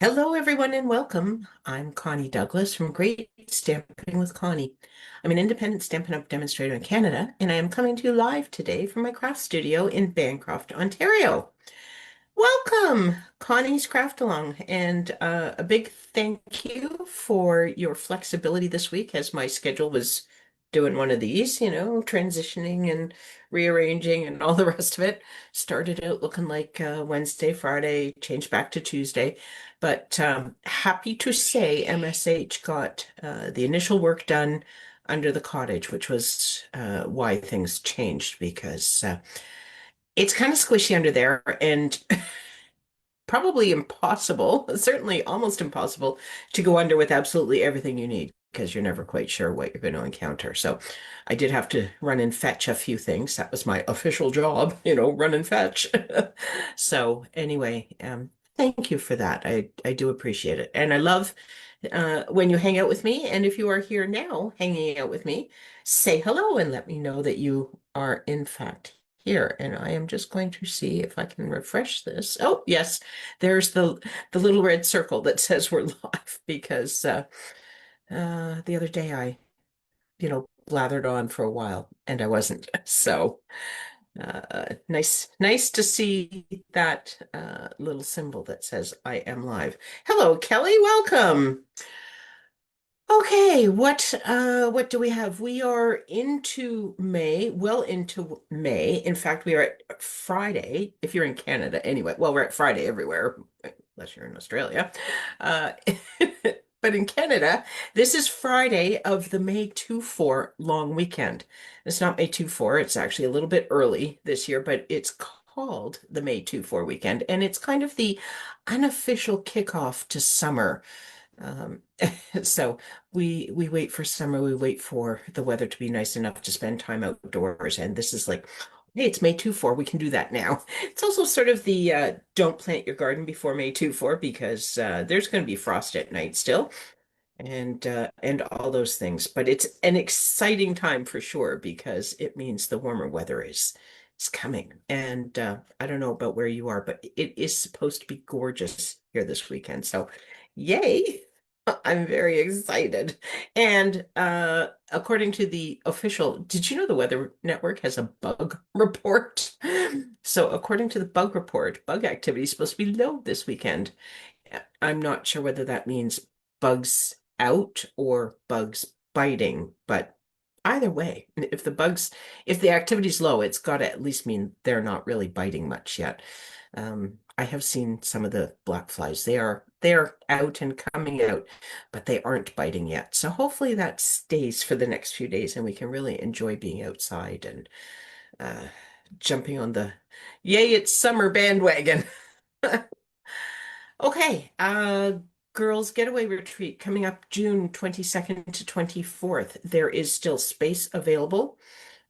Hello, everyone, and welcome. I'm Connie Douglas from Great Stamping with Connie. I'm an independent Stampin' Up! Demonstrator in Canada, and I am coming to you live today from my craft studio in Bancroft, Ontario. Welcome, Connie's Craft Along, and a big thank you for your flexibility this week as my schedule was doing one of these, transitioning and rearranging and all the rest of it. Started out looking like Wednesday, Friday, changed back to Tuesday. But happy to say MSH got the initial work done under the cottage, which was why things changed because it's kind of squishy under there and probably impossible, certainly almost impossible to go under with absolutely everything you need because you're never quite sure what you're going to encounter. So I did have to run and fetch a few things. That was my official job, run and fetch. So anyway, thank you for that. I do appreciate it. And I love when you hang out with me. And if you are here now hanging out with me, say hello and let me know that you are in fact here. And I am just going to see if I can refresh this. Oh, yes, there's the little red circle that says we're live because the other day I, blathered on for a while and I wasn't. So nice to see that little symbol that says I am live. Hello, Kelly, welcome. Okay, what do we have? We are into May, well into May. In fact, we are at Friday, if you're in Canada anyway. Well, we're at Friday everywhere, unless you're in Australia. Uh, but in Canada, this is Friday of the May 2-4 long weekend. It's not May 2-4, it's actually a little bit early this year, but it's called the May 2-4 weekend, and it's kind of the unofficial kickoff to summer. Um, so we wait for summer, we wait for the weather to be nice enough to spend time outdoors, and this is like, hey, it's May 2-4, we can do that now. It's also sort of the don't plant your garden before May 2-4 because there's going to be frost at night still and all those things. But it's an exciting time for sure because it means the warmer weather is coming. And I don't know about where you are, but it is supposed to be gorgeous here this weekend. So yay! I'm very excited. And according to the official, did you know the Weather Network has a bug report? So according to the bug report, bug activity is supposed to be low this weekend. I'm not sure whether that means bugs out or bugs biting, but either way, if the activity's low, it's got to at least mean they're not really biting much yet. I have seen some of the black flies. They are out and coming out, but they aren't biting yet. So hopefully that stays for the next few days and we can really enjoy being outside and uh, jumping on the yay, it's summer bandwagon. Okay, girls getaway retreat coming up June 22nd to 24th. There is still space available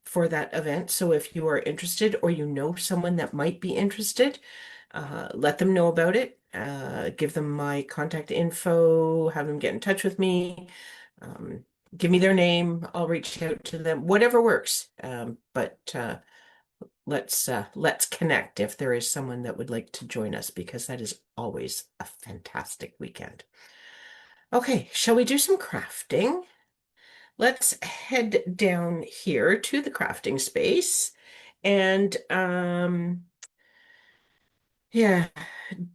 for that event. So if you are interested or you know someone that might be interested, let them know about it. Give them my contact info, have them get in touch with me. Um, Give me their name. I'll reach out to them, whatever works. But let's connect if there is someone that would like to join us because that is always a fantastic weekend. Okay, shall we do some crafting? Let's head down here to the crafting space and yeah,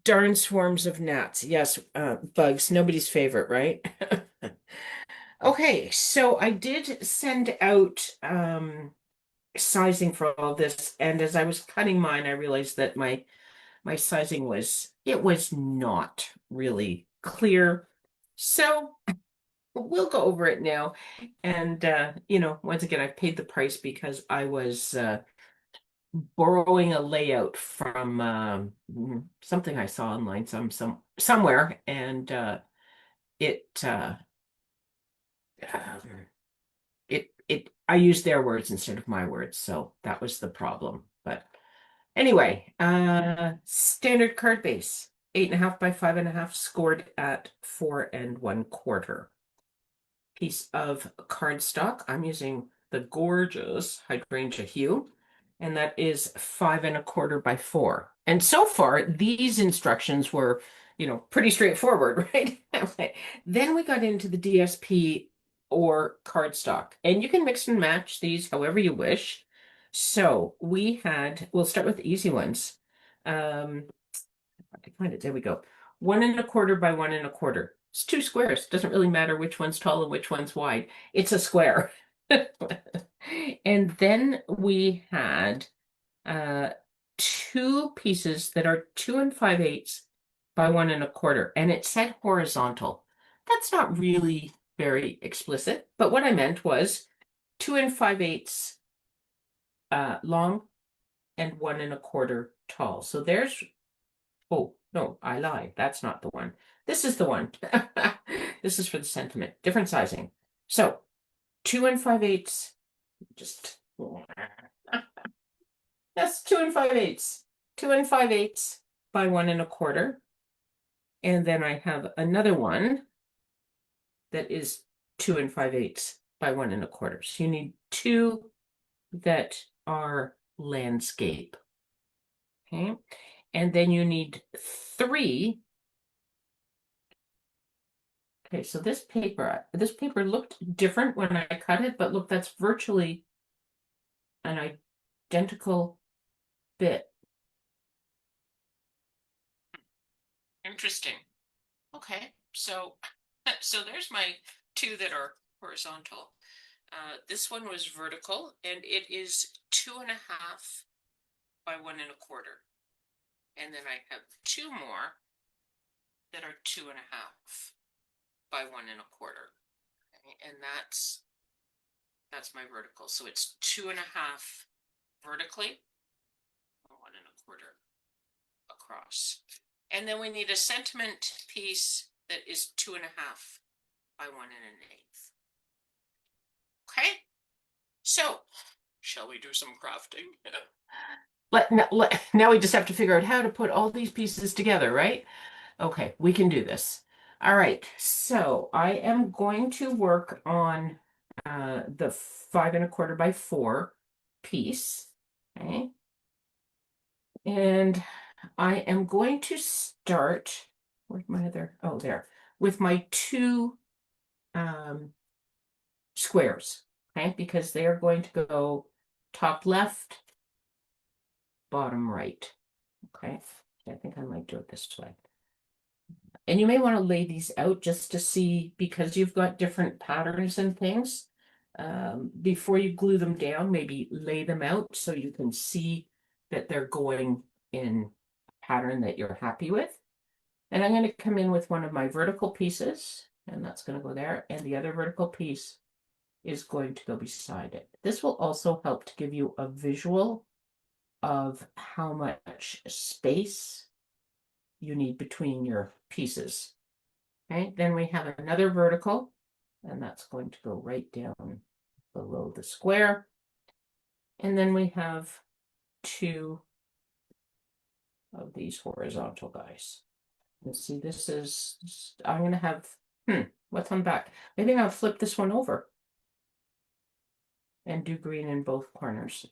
darn swarms of gnats. Yes, bugs, nobody's favorite, right? Okay, so I did send out sizing for all this, and as I was cutting mine, I realized that my sizing was not really clear. So we'll go over it now. And once again, I've paid the price because I was borrowing a layout from something I saw online somewhere, and it um, it I used their words instead of my words, so that was the problem. But anyway, standard card base, 8.5 by 5.5, scored at 4 1/4. Piece of cardstock. I'm using the gorgeous hydrangea hue, and that is 5 1/4 by 4. And so far, these instructions were, pretty straightforward, right? Then we got into the DSP or cardstock, and you can mix and match these however you wish. So we'll start with the easy ones. Um, I can find it. There we go. 1 1/4 by 1 1/4. It's two squares. Doesn't really matter which one's tall and which one's wide. It's a square. And then we had uh, two pieces that are 2 5/8 by 1 1/4, and it said horizontal. That's not really very explicit, but what I meant was 2 5/8 long and 1 1/4 tall. So there's, oh, no, I lied. That's not the one. This is the one. This is for the sentiment, different sizing. So 2 5/8, just that's 2 5/8. 2 5/8 by 1 1/4. And then I have another one that is 2 5/8 by 1 1/4. So you need two that are landscape. Okay. And then you need three. Okay, so this paper looked different when I cut it, but look, that's virtually an identical bit. Interesting. Okay, so so there's my two that are horizontal. This one was vertical, and it is 2 1/2 by 1 1/4. And then I have two more that are 2 1/2 by 1 1/4. Okay, and that's my vertical. So it's 2 1/2 vertically, 1 1/4 across. And then we need a sentiment piece that is 2 1/2 by 1 1/8. Okay, so shall we do some crafting? Now we just have to figure out how to put all these pieces together, right? Okay, we can do this. All right, so I am going to work on the 5 1/4 by 4 piece. Okay. And I am going to start, where's my other, oh, there, with my two squares, okay, because they are going to go top left, bottom right. Okay, I think I might do it this way. And you may want to lay these out just to see, because you've got different patterns and things. Before you glue them down, maybe lay them out so you can see that they're going in a pattern that you're happy with. And I'm going to come in with one of my vertical pieces, and that's going to go there. And the other vertical piece is going to go beside it. This will also help to give you a visual of how much space you need between your pieces. Okay, then we have another vertical, and that's going to go right down below the square. And then we have two of these horizontal guys. You see, this is, I'm going to have, what's on back? Maybe I'll flip this one over and do green in both corners.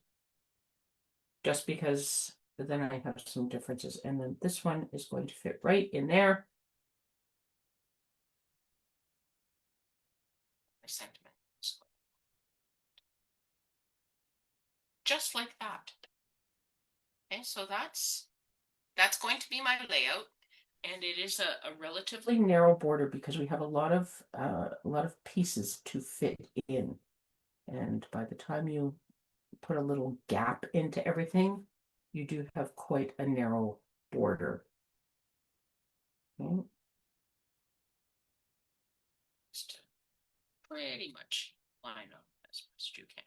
Just because then I have some differences. And then this one is going to fit right in there. My sentiment. Just like that. Okay, so that's going to be my layout. And it is a relatively narrow border because we have a lot of pieces to fit in. And by the time you put a little gap into everything, you do have quite a narrow border. Okay. Just pretty much line up as best you can.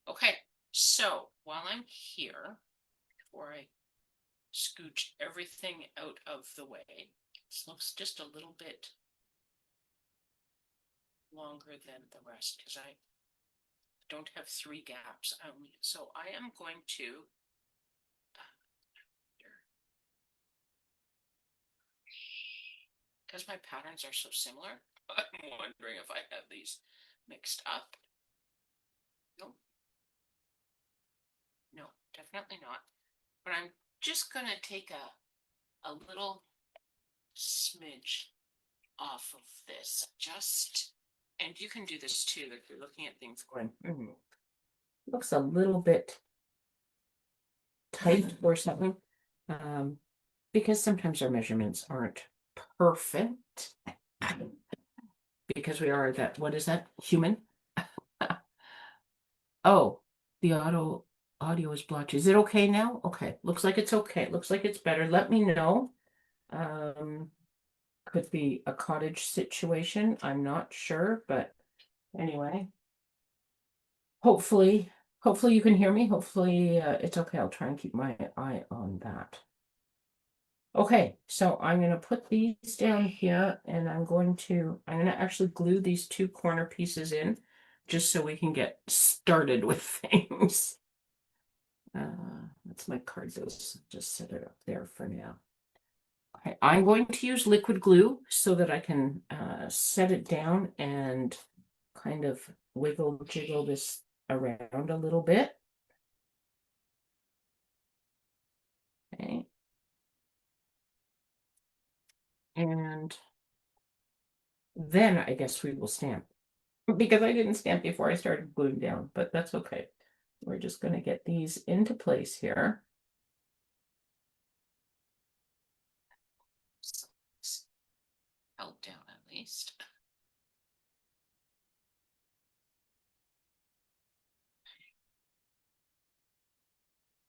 Okay, so while I'm here, before I scooch everything out of the way, this looks just a little bit longer than the rest because I don't have 3 gaps. So I am going to because my patterns are so similar, I'm wondering if I have these mixed up. No, no, definitely not. But I'm just gonna take a little smidge off of this, and you can do this too if you're looking at things going, looks a little bit tight or something. Because sometimes our measurements aren't perfect. Because we are that, what is that? Human? Oh, the audio is blotchy. Is it okay now? Okay, looks like it's okay. Looks like it's better. Let me know. Um, could be a cottage situation. I'm not sure, but anyway. Hopefully, hopefully you can hear me. Hopefully, it's okay. I'll try and keep my eye on that. Okay, so I'm going to put these down here and I'm going to actually glue these two corner pieces in just so we can get started with things. That's my card. Just set it up there for now. Okay, I'm going to use liquid glue so that I can set it down and kind of wiggle jiggle this around a little bit. Okay. And then I guess we will stamp because I didn't stamp before I started gluing down, but that's okay. We're just going to get these into place here. So it's held down at least.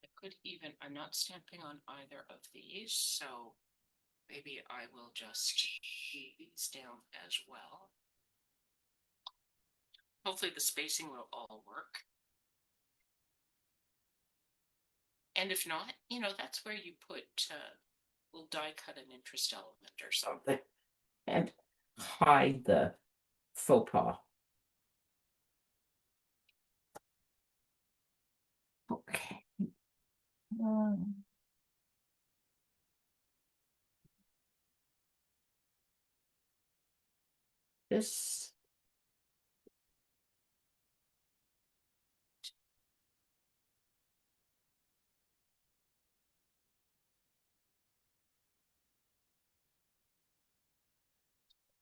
I could even, I'm not stamping on either of these, so maybe I will just glue these down as well. Hopefully the spacing will all work. And if not, that's where you put little die cut an interest element or something and hide the faux pas. Okay. This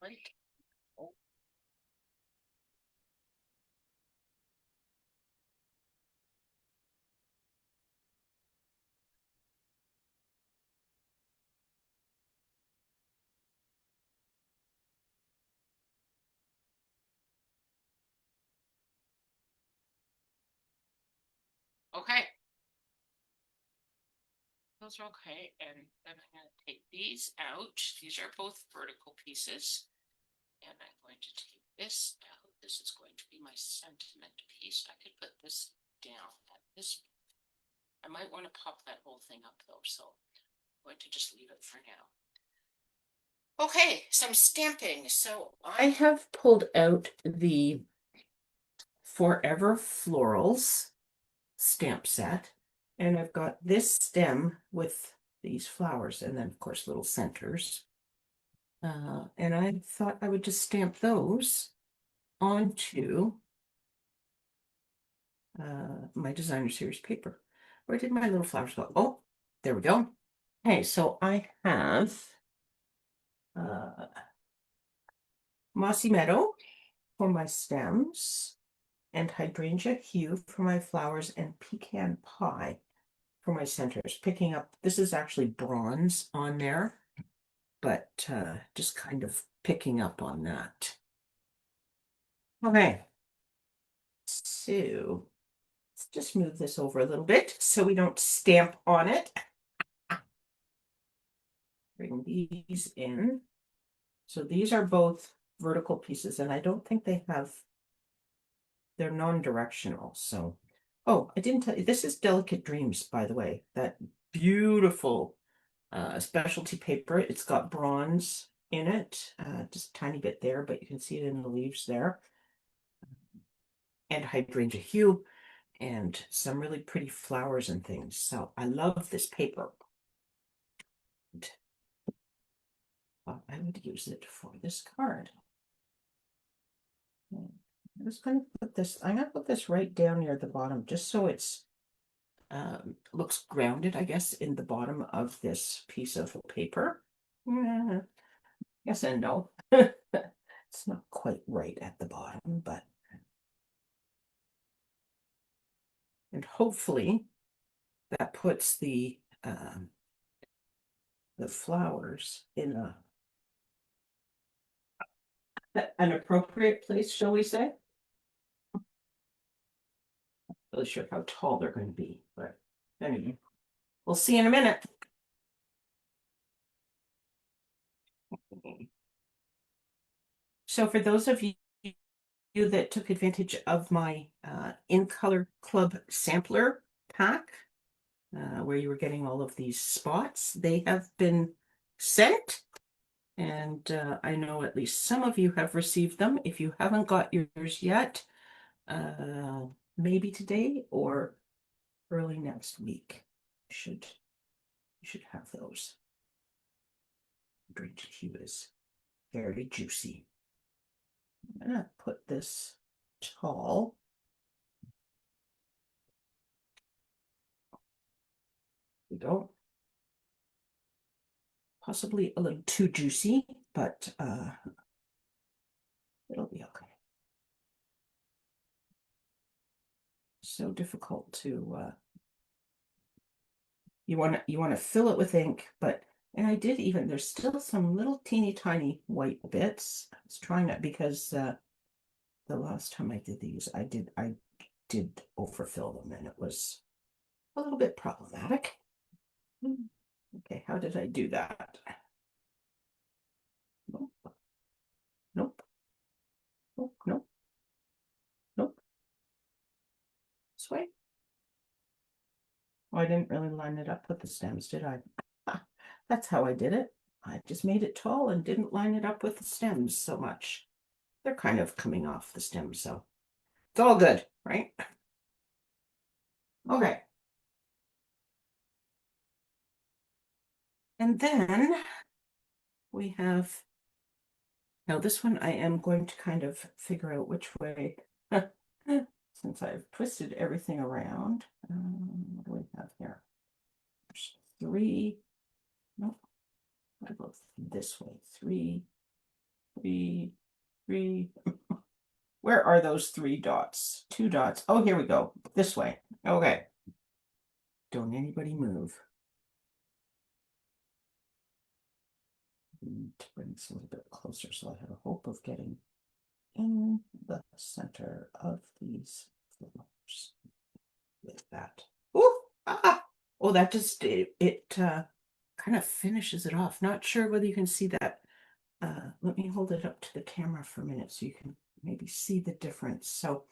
like okay. Those are okay. And then I'm going to take these out. These are both vertical pieces. And I'm going to take this out. This is going to be my sentiment piece. I could put this down at this. I might want to pop that whole thing up though, so I'm going to just leave it for now. Okay, some stamping. So I have pulled out the Forever Florals stamp set, and I've got this stem with these flowers and then of course little centers. And I thought I would just stamp those onto my designer series paper. Where did my little flowers go? Oh, there we go. Okay, so I have Mossy Meadow for my stems, and Hydrangea Hue for my flowers, and Pecan Pie for my centers. Picking up, this is actually bronze on there, but just kind of picking up on that. Okay, so let's just move this over a little bit so we don't stamp on it. Bring these in. So these are both vertical pieces, and I don't think they're non-directional. So, oh, I didn't tell you, this is Delicate Dreams, by the way. That beautiful specialty paper. It's got bronze in it, just a tiny bit there, but you can see it in the leaves there. And hydrangea hue and some really pretty flowers and things. So I love this paper. I would use it for this card. I'm just going to put this, I'm going to put this right down near the bottom just so it's looks grounded, I guess, in the bottom of this piece of paper. Yes and no. It's not quite right at the bottom, but and hopefully that puts the flowers in an appropriate place, shall we say? Not really sure how tall they're going to be, but anyway, we'll see in a minute. So for those of you that took advantage of my In Color Club sampler pack, where you were getting all of these spots, they have been sent. And I know at least some of you have received them. If you haven't got yours yet, uh, maybe today or early next week, you should have those. Green tea is very juicy. I'm gonna put this tall. We go. Possibly a little too juicy, but it'll be okay. So difficult to you want to fill it with ink, but and I did even there's still some little teeny tiny white bits. I was trying that because the last time I did these, I did overfill them and it was a little bit problematic. Okay, how did I do that? Nope, nope, nope, nope, nope. This way. Oh, I didn't really line it up with the stems, did I? That's how I did it. I just made it tall and didn't line it up with the stems so much. They're kind of coming off the stems, so it's all good, right? Okay. And then we have, now this one I am going to kind of figure out which way, since I've twisted everything around. What do we have here? There's three, nope, I go this way, three, three, three. Where are those three dots? Two dots. Oh, here we go. This way. Okay. Don't anybody move. To bring this a little bit closer so I have a hope of getting in the center of these flowers with that. Ooh, ah, oh, that just it kind of finishes it off. Not sure whether you can see that. Let me hold it up to the camera for a minute so you can maybe see the difference. So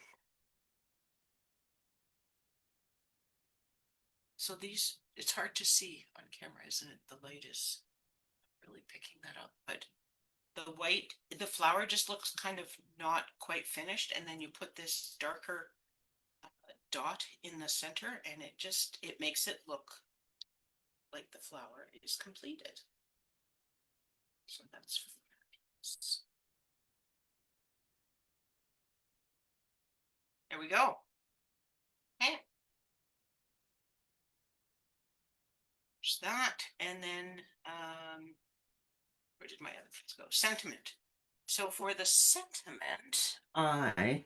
these, it's hard to see on camera, isn't it? The light is really picking that up, but the white, the flower just looks kind of not quite finished, and then you put this darker dot in the center, and it makes it look like the flower is completed. So that's there we go. Okay. There's that, and then where did my other things go? Sentiment. So for the sentiment, I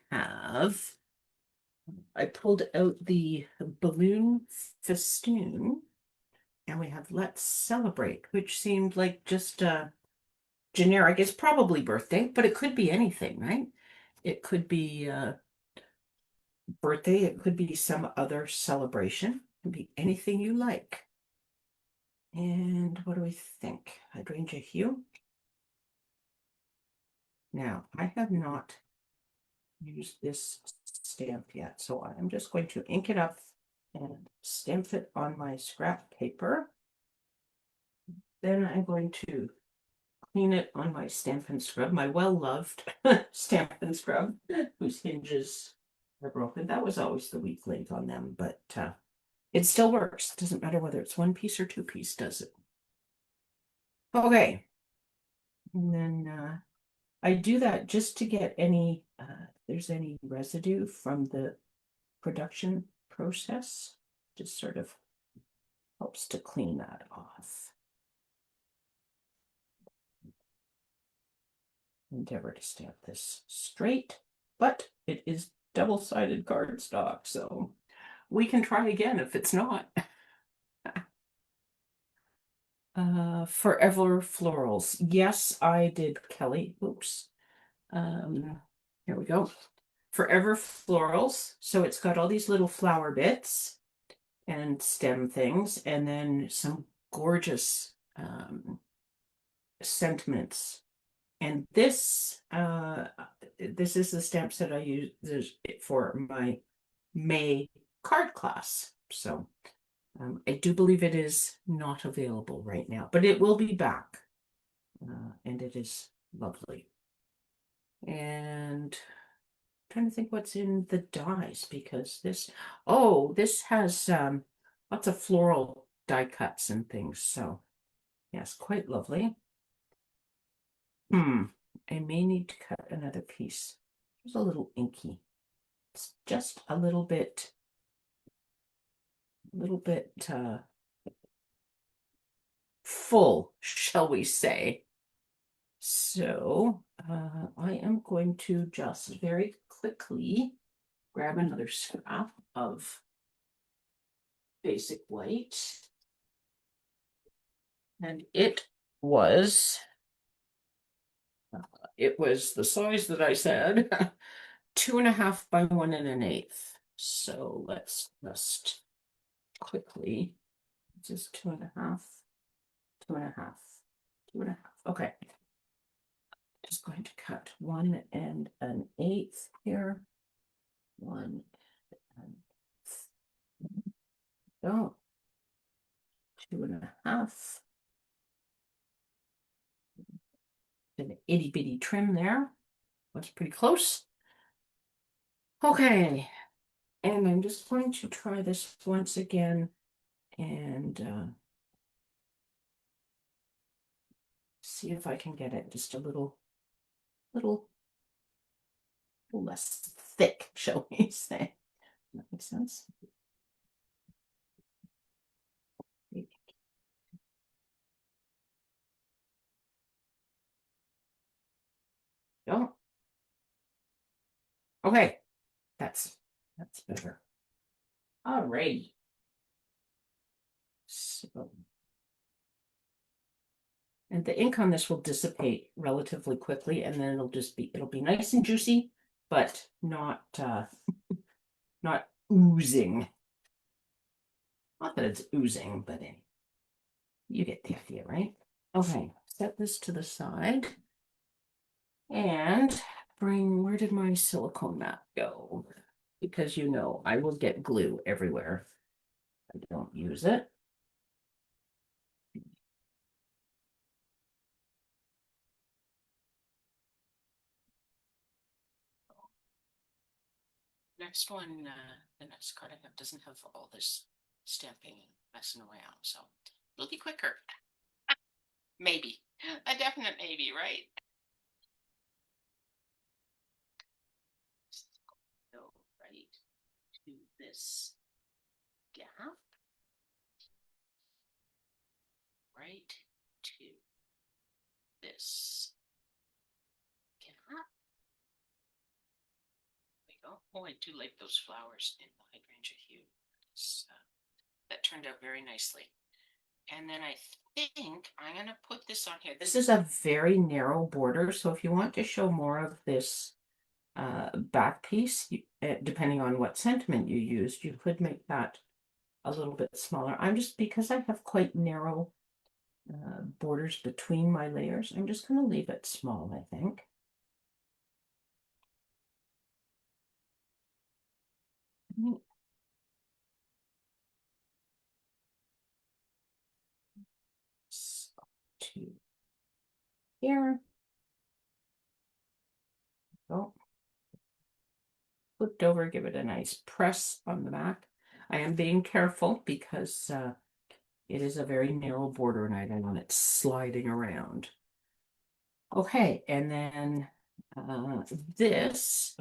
pulled out the balloon festoon, and we have Let's Celebrate, which seemed like just generic. It's probably birthday, but it could be anything, right? It could be birthday, it could be some other celebration, it could be anything you like. And what do we think? Hydrangea hue. Now, I have not used this stamp yet, so I'm just going to ink it up and stamp it on my scrap paper. Then I'm going to clean it on my Stampin' Scrub, my well-loved Stampin' Scrub, whose hinges are broken. That was always the weak link on them, but it still works. It doesn't matter whether it's one piece or two piece, does it? Okay. And then I do that just to get any, if there's any residue from the production process. Just sort of helps to clean that off. Endeavor to stamp this straight, but it is double-sided cardstock, so we can try again if it's not. Forever Florals. Yes, I did, Kelly. Oops. Here we go. Forever Florals. So it's got all these little flower bits and stem things, and then some gorgeous sentiments. And this is the stamp set I use for my May card class. So I do believe it is not available right now, but it will be back. And it is lovely. And I'm trying to think what's in the dies because this has lots of floral die cuts and things. So yes, quite lovely. I may need to cut another piece. It's a little inky. It's just a little bit full, shall we say. So I am going to just very quickly grab another scrap of basic white. And it was the size that I said, 2.5 by 1 1/8. So let's just quickly, just 2.5, 2.5, 2.5. Okay. Just going to cut 1 1/8 here. 1 oh, 2.5. An itty bitty trim there. That's pretty close. Okay. And I'm just going to try this once again and see if I can get it just a little less thick, shall we say. That makes sense. Go. Okay, that's better. All right. So, and the ink on this will dissipate relatively quickly, and then it'll be nice and juicy, but not not oozing. Not that it's oozing, but you get the idea, right? Okay, set this to the side and where did my silicone mat go? Because I will get glue everywhere. I don't use it. Next one, the next card I have doesn't have all this stamping and messing around, so it'll be quicker. Maybe. A definite maybe, right? Go right to this gap. Right to this gap. There we go. Oh, I do like those flowers in the hydrangea hue. That turned out very nicely. And then I think I'm going to put this on here. This is a very narrow border, so if you want to show more of this back piece, depending on what sentiment you used, you could make that a little bit smaller. Because I have quite narrow borders between my layers, I'm just going to leave it small, I think. So, to here. Oh. Flipped over, give it a nice press on the back. I am being careful because it is a very narrow border and I don't want it sliding around. Okay, and then this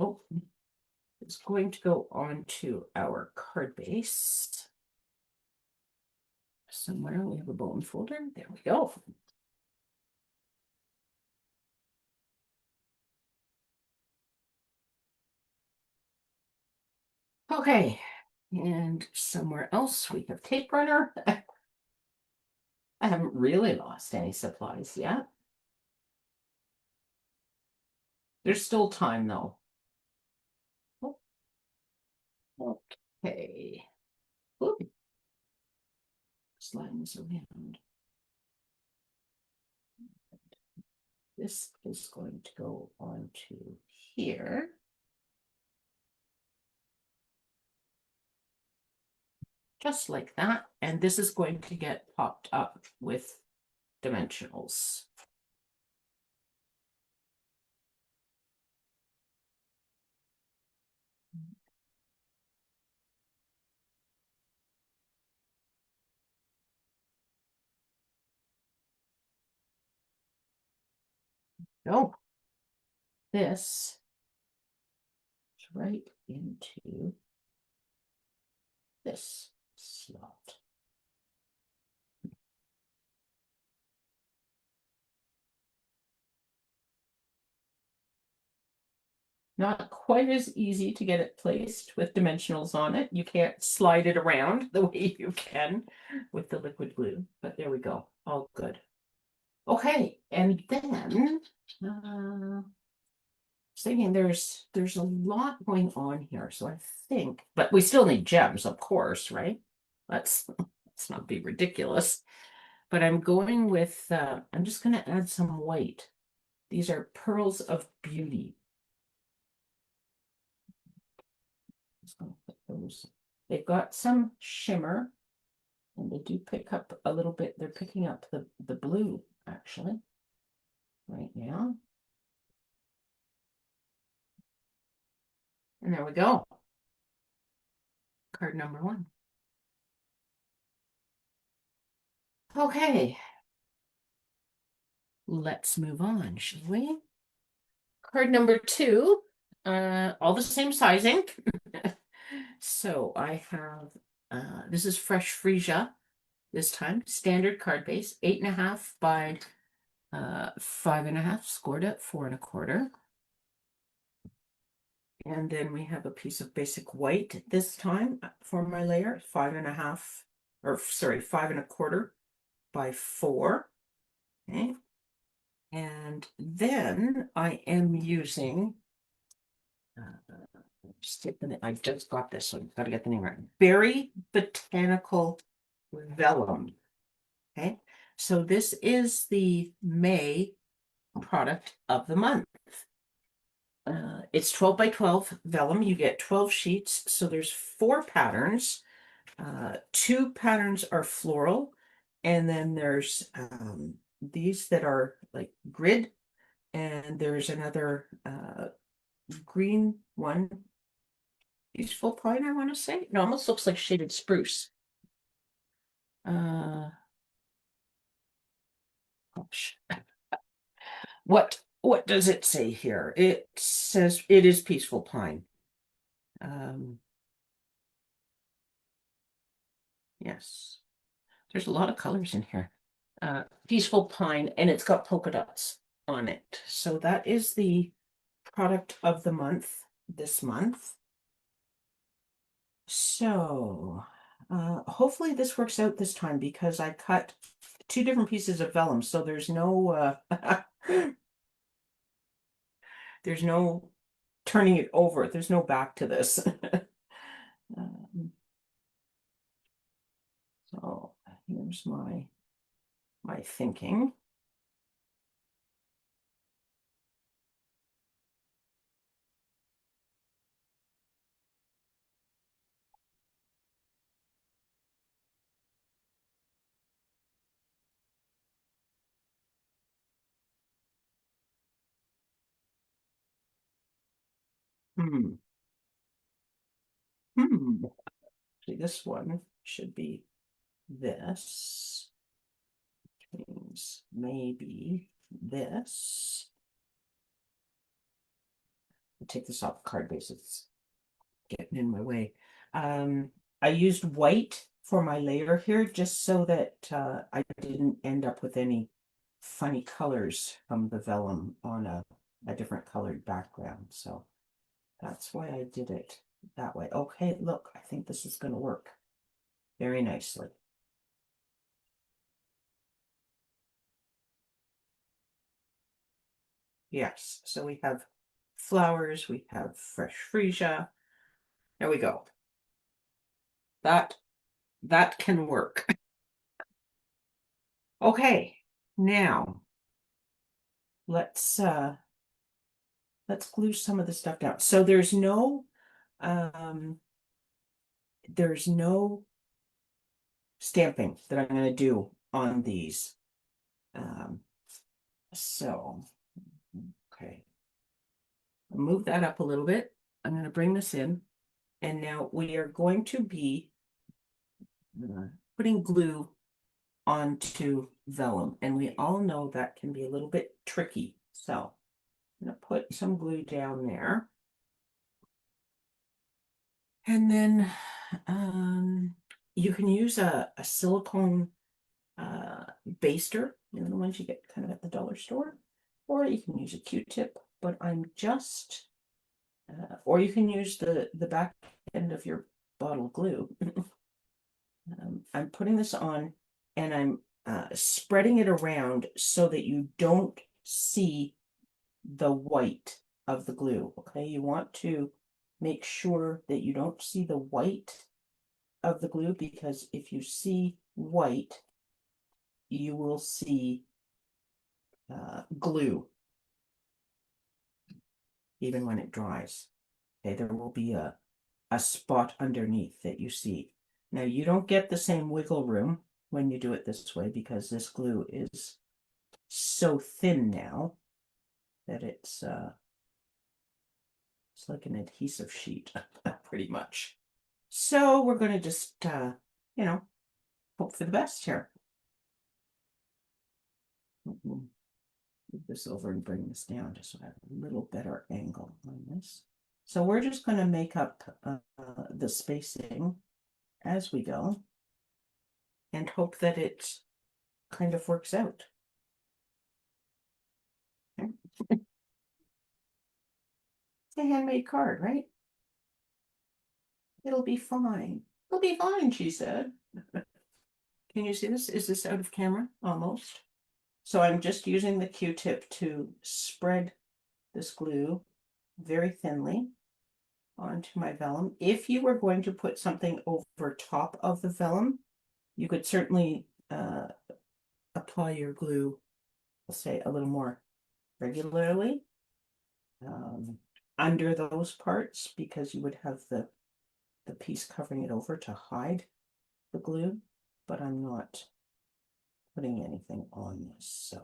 is going to go onto our card base. somewhere we have a bone folder. There we go. Okay, and somewhere else we have tape runner. I haven't really lost any supplies yet. There's still time though. Okay. Ooh, sliding this around. This is going to go onto here. Just like that. And this is going to get popped up with dimensionals. No, this is right into this slot. Not quite as easy to get it placed with dimensionals on it. You can't slide it around the way you can with the liquid glue, but there we go. All good. Okay, and then thinking there's a lot going on here, so I think, but we still need gems, of course, right? Let's not be ridiculous. But I'm going with I'm just going to add some white. These are pearls of beauty. Just going to put those. They've got some shimmer, and they do pick up a little bit. They're picking up the blue actually right now. And there we go. Card number 1. Okay. Let's move on, shall we? Card number 2, all the same sizing. So I have, this is fresh freesia this time, standard card base, 8.5 by 5.5, scored at 4.25. And then we have a piece of basic white this time for my layer, 5.5, or sorry, 5.25 by 4. Okay. And then I am using, I just got this, so I've got to get the name right. Berry Botanical Vellum. Okay, so this is the May product of the month. It's 12 by 12 vellum. You get 12 sheets, so there's 4 patterns. 2 patterns are floral, and then there's these that are like grid, and there's another green one, peaceful pine, I want to say. It almost looks like shaded spruce. Gosh. What does it say here? It says it is peaceful pine. Yes, there's a lot of colors in here. Peaceful pine, and it's got polka dots on it. So that is the product of the month this month. So hopefully this works out this time because I cut 2 different pieces of vellum, so there's no there's no turning it over. There's no back to this. So here's my thinking. Hmm. Hmm. See, this one should be this. Which means maybe this. I'll take this off the card base. It's getting in my way. I used white for my layer here, just so that I didn't end up with any funny colors from the vellum on a different colored background. So that's why I did it that way. Okay, look, I think this is going to work very nicely. Yes, so we have flowers, we have fresh freesia. There we go. That that can work. Okay, now let's let's glue some of the stuff down. So um there's no stamping that I'm going to do on these. Um, so okay, I'll move that up a little bit. I'm going to bring this in, and now we are going to be putting glue onto vellum, and we all know that can be a little bit tricky. So I'm going to put some glue down there. And then you can use a silicone baster, you know, the ones you get kind of at the dollar store, or you can use a Q-tip, but I'm just, or you can use the back end of your bottle glue. I'm putting this on and I'm spreading it around so that you don't see the white of the glue, okay? You want to make sure that you don't see the white of the glue, because if you see white, you will see glue even when it dries. Okay, there will be a spot underneath that you see. Now, you don't get the same wiggle room when you do it this way, because this glue is so thin now that it's like an adhesive sheet, pretty much. So we're going to just, you know, hope for the best here. Move this over and bring this down just so I have a little better angle on this. So we're just going to make up the spacing as we go and hope that it kind of works out. Okay. It's a handmade card, right? It'll be fine. It'll be fine, she said. Can you see this? Is this out of camera? Almost. So I'm just using the Q-tip to spread this glue very thinly onto my vellum. If you were going to put something over top of the vellum, you could certainly apply your glue, I'll say, a little more regularly under those parts, because you would have the piece covering it over to hide the glue, but I'm not putting anything on this, so.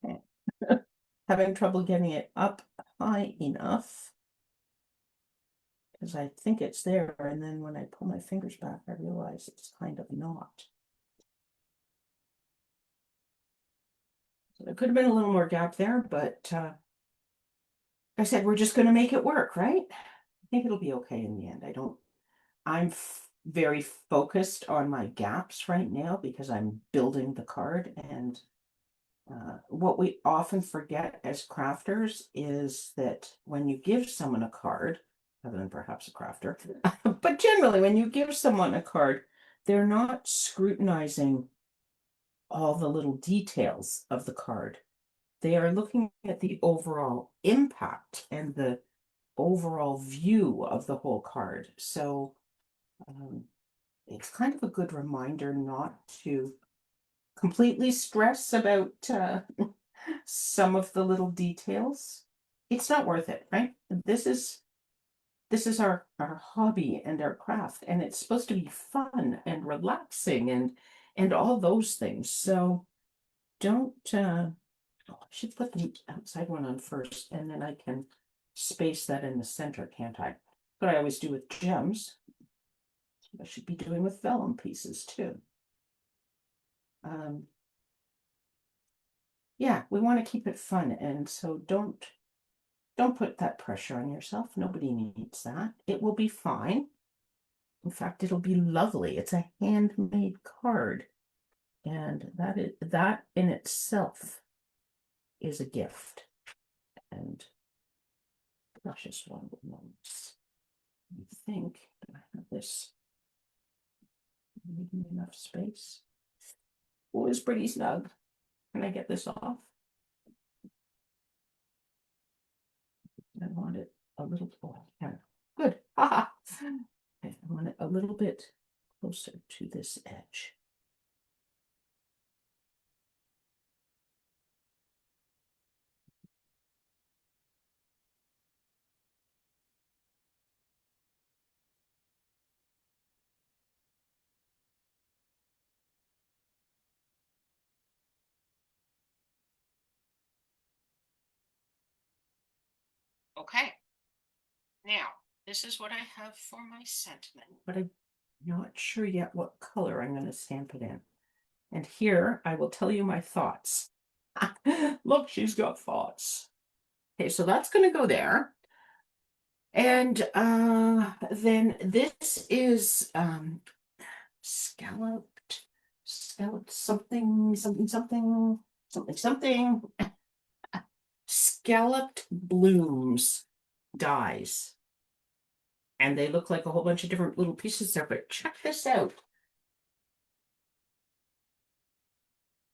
Okay. Having trouble getting it up high enough, because I think it's there, and then when I pull my fingers back, I realize it's kind of not. So there could have been a little more gap there, but I said we're just going to make it work, right? I think it'll be okay in the end. I'm very focused on my gaps right now because I'm building the card, and what we often forget as crafters is that when you give someone a card, other than perhaps a crafter, but generally when you give someone a card, they're not scrutinizing all the little details of the card. They are looking at the overall impact and the overall view of the whole card. So it's kind of a good reminder not to completely stress about some of the little details. It's not worth it, right? This is our hobby and our craft, and it's supposed to be fun and relaxing and all those things. So don't oh, I should put the outside one on first, and then I can space that in the center, can't I? But I always do with gems. I should be doing with vellum pieces too. yeah, we want to keep it fun, and so don't put that pressure on yourself. Nobody needs that. It will be fine. In fact, it'll be lovely. It's a handmade card, and that in itself is a gift. And precious one moments. I think I have this enough space. Oh, it's pretty snug. Can I get this off? I want it a little. Oh, I can. Good. Haha. Okay, I want it a little bit closer to this edge. Okay. Now, this is what I have for my sentiment, but I'm not sure yet what color I'm going to stamp it in. And here I will tell you my thoughts. Look, she's got thoughts. Okay, so that's going to go there. And then this is scalloped something, scalloped blooms dies. And they look like a whole bunch of different little pieces there, but check this out.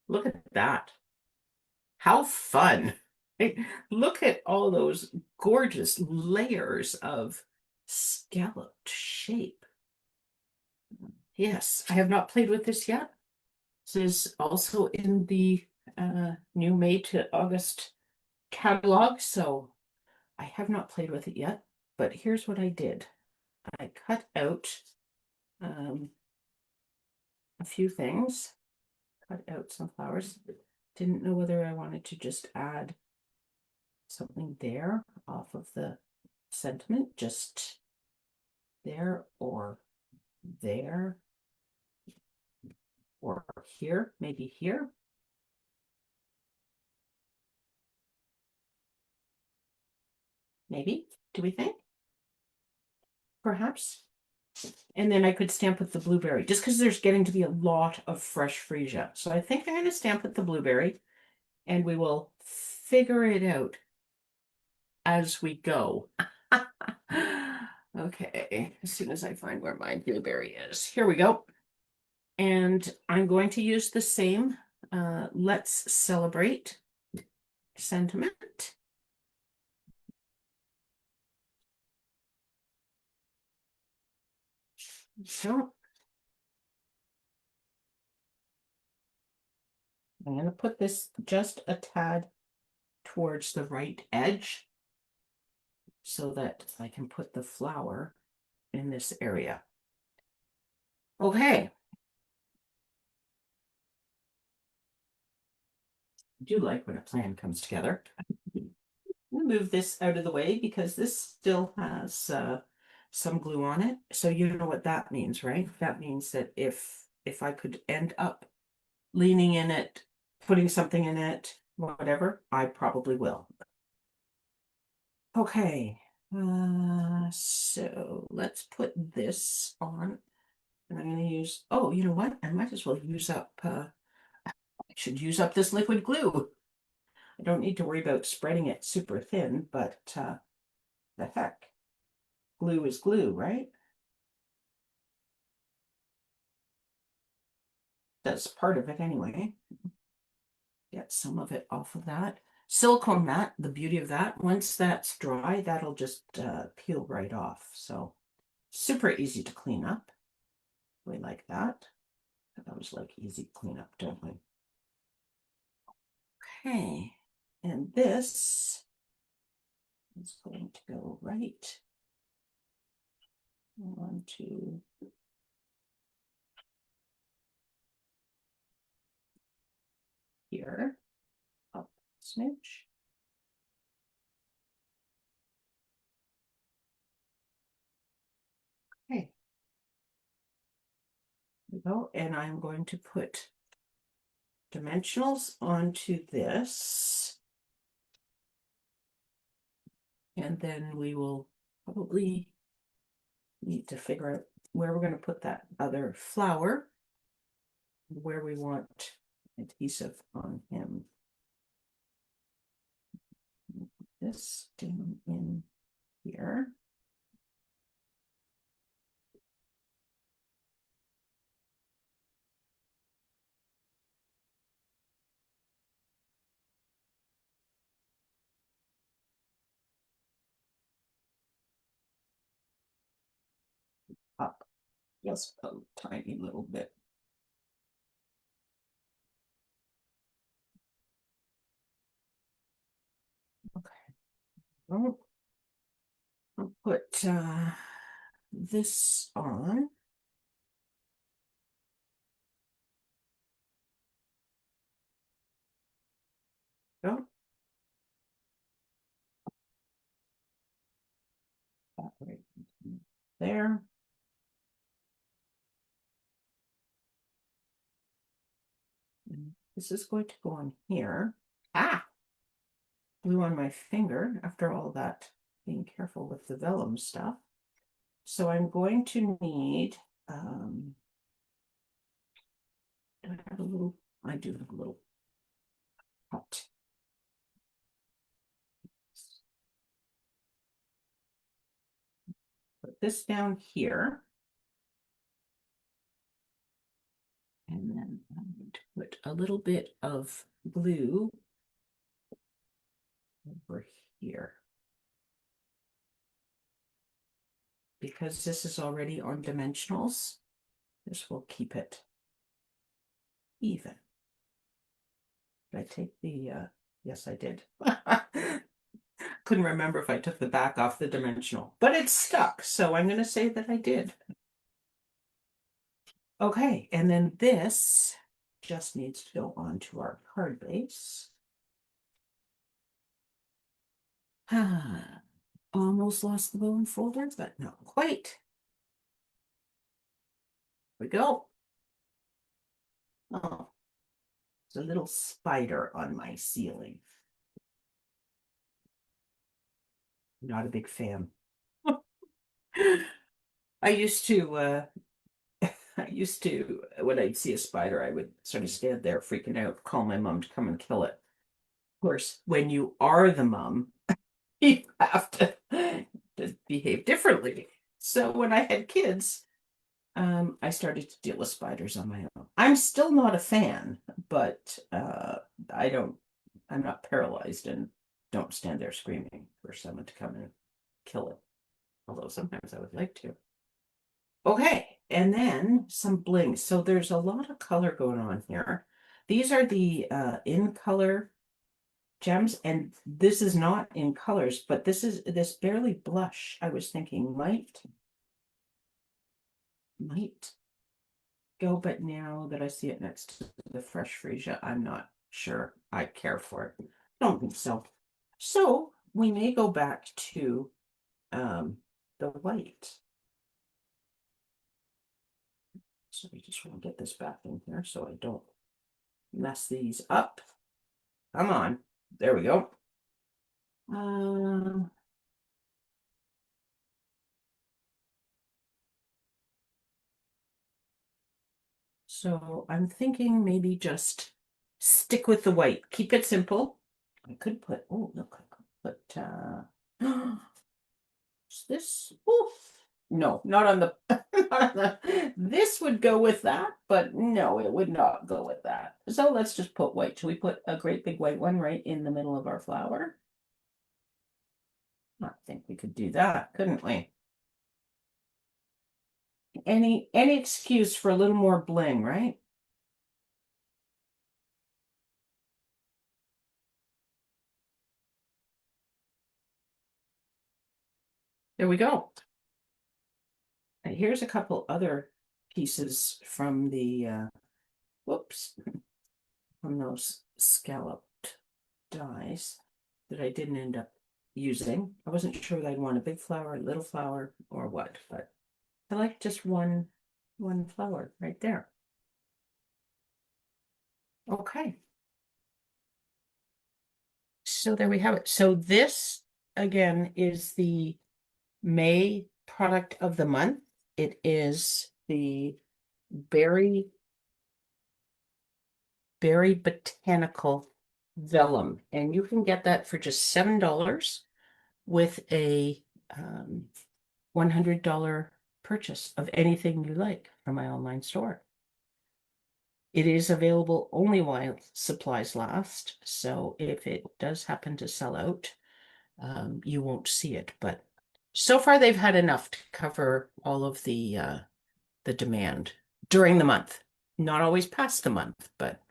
Look at that. How fun. Look at all those gorgeous layers of scalloped shape. Yes, I have not played with this yet. This is also in the new May to August catalog, so I have not played with it yet. But here's what I did. I cut out a few things, cut out some flowers. Didn't know whether I wanted to just add something there off of the sentiment, just there or there or here, maybe here. Maybe, do we think? Perhaps. And then I could stamp with the blueberry, just because there's getting to be a lot of fresh freesia. So I think I'm going to stamp with the blueberry, and we will figure it out as we go. Okay, as soon as I find where my blueberry is. Here we go. And I'm going to use the same Let's Celebrate sentiment. So I'm going to put this just a tad towards the right edge so that I can put the flower in this area. Okay. I do like when a plan comes together. Move this out of the way because this still has some glue on it. So you know what that means, right? That means that if I could end up leaning in it, putting something in it, whatever, I probably will. Okay, so let's put this on. And I'm going to use, oh, you know what? I might as well use up, I should use up this liquid glue. I don't need to worry about spreading it super thin, but the heck, glue is glue, right? That's part of it anyway. Get some of it off of that. Silicone mat, the beauty of that, once that's dry, that'll just peel right off. So super easy to clean up. We like that. That was like easy cleanup, don't we? Okay, and this is going to go right onto here, up a smidge. Okay, there we go, and I'm going to put dimensionals onto this. And then we will probably need to figure out where we're going to put that other flower, where we want adhesive on him. This down in here. Up just a tiny little bit. Okay. I'll put this on. Go. That right there. And this is going to go on here. Ah, glue on my finger after all that being careful with the vellum stuff. So I'm going to need, do I have a little, I do have a little cut. Put this down here. And then I'm going to put a little bit of glue over here. Because this is already on dimensionals, this will keep it even. Did I take the, yes, I did. Couldn't remember if I took the back off the dimensional, but it's stuck, so I'm going to say that I did. Okay, and then this just needs to go onto our card base. Almost lost the bone folder, but not quite. Here we go. Oh, it's a little spider on my ceiling. Not a big fan. I used to when I'd see a spider, I would sort of stand there freaking out, call my mom to come and kill it. Of course, when you are the mom, you have to behave differently. So when I had kids, I started to deal with spiders on my own. I'm still not a fan, but I'm not paralyzed and don't stand there screaming for someone to come and kill it. Although sometimes I would like to. Okay, and then some bling. So there's a lot of color going on here. These are the in color gems, and this is not in colors, but this barely blush. I was thinking might go, but now that I see it next to the fresh freesia, I'm not sure I care for it. Don't think so. So we may go back to the white. So we just want to get this back in here so I don't mess these up. Come on. There we go. So I'm thinking maybe just stick with the white. Keep it simple. I could put, oh, look, I could put, is this, oof. No, not on the, not on the, this would go with that, but no, it would not go with that. So let's just put white. Should we put a great big white one right in the middle of our flower? I think we could do that, couldn't we? Any excuse for a little more bling, right? There we go. And here's a couple other pieces from the whoops, from those scalloped dies that I didn't end up using. I wasn't sure that I'd want a big flower, a little flower, or what, but I like just one flower right there. Okay. So there we have it. So this again is the May product of the month. It is the berry berry botanical vellum, and you can get that for just $7 with a $100 purchase of anything you like from my online store. It is available only while supplies last, so if it does happen to sell out, you won't see it. But so far, they've had enough to cover all of the demand during the month. Not always past the month, but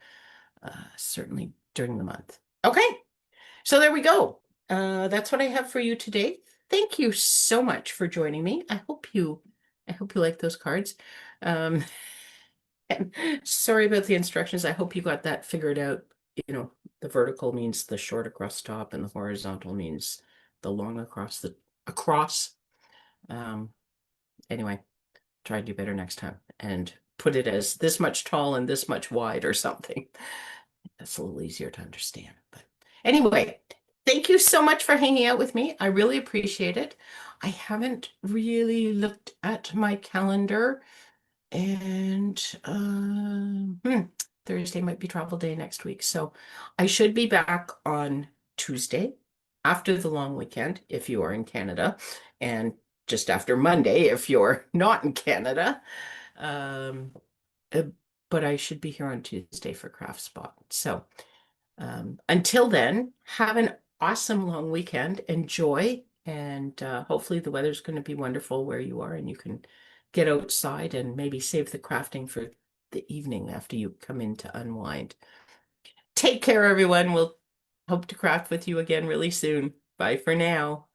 certainly during the month. Okay, so there we go. That's what I have for you today. Thank you so much for joining me. I hope you like those cards. Um, and sorry about the instructions. I hope you got that figured out. You know, the vertical means the short across top, and the horizontal means the long across the across. Um, anyway, try to do better next time and put it as this much tall and this much wide or something. That's a little easier to understand. But anyway, thank you so much for hanging out with me. I really appreciate it. I haven't really looked at my calendar, and Thursday might be travel day next week. So I should be back on Tuesday after the long weekend if you are in Canada, and just after Monday if you're not in Canada. Um, uh, but I should be here on Tuesday for Craft Spot. So until then, have an awesome long weekend. Enjoy, and hopefully the weather's going to be wonderful where you are, and you can get outside and maybe save the crafting for the evening after you come in to unwind. Take care, everyone. We'll hope to craft with you again really soon. Bye for now.